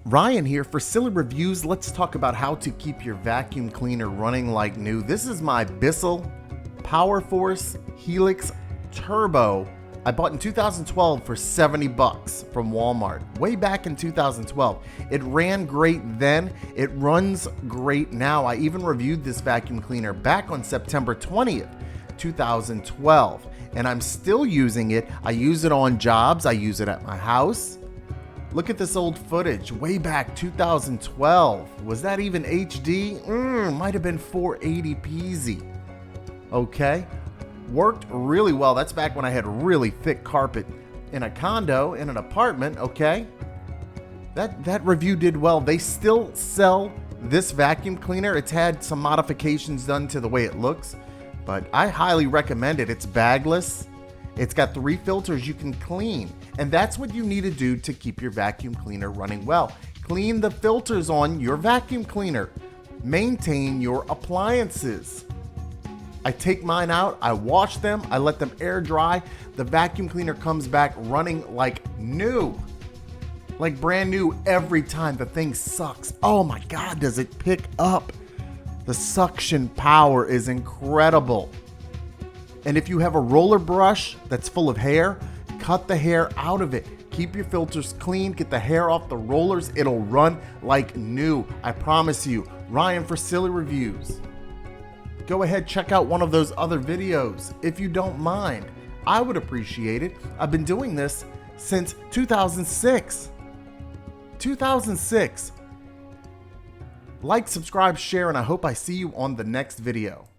Ryan here for Silly Reviews. Let's talk about how to keep your vacuum cleaner running like new. This is my Bissell Powerforce Helix Turbo. I bought in 2012 for 70 bucks from Walmart, way back in 2012. It ran great then, it runs great now. I even reviewed this vacuum cleaner back on September 20th, 2012, and I'm still using it. I use it on jobs, I use it at my house. Look at this old footage, way back 2012. Was that even HD? Might have been 480p. Okay, worked really well. That's back when I had really thick carpet in a condo, in an apartment, okay? That review did well. They still sell this vacuum cleaner. It's had some modifications done to the way it looks, but I highly recommend it. It's bagless. It's got 3 filters you can clean, and that's what you need to do to keep your vacuum cleaner running well. Clean the filters on your vacuum cleaner. Maintain your appliances. I take mine out, I wash them, I let them air dry. The vacuum cleaner comes back running like new. Like brand new every time. The thing sucks. Oh my God, does it pick up? The suction power is incredible. And if you have a roller brush that's full of hair, cut the hair out of it. Keep your filters clean, get the hair off the rollers. It'll run like new. I promise you. Ryan for Silly Reviews. Go ahead, check out one of those other videos if you don't mind. I would appreciate it. I've been doing this since 2006. 2006. Like, subscribe, share, and I hope I see you on the next video.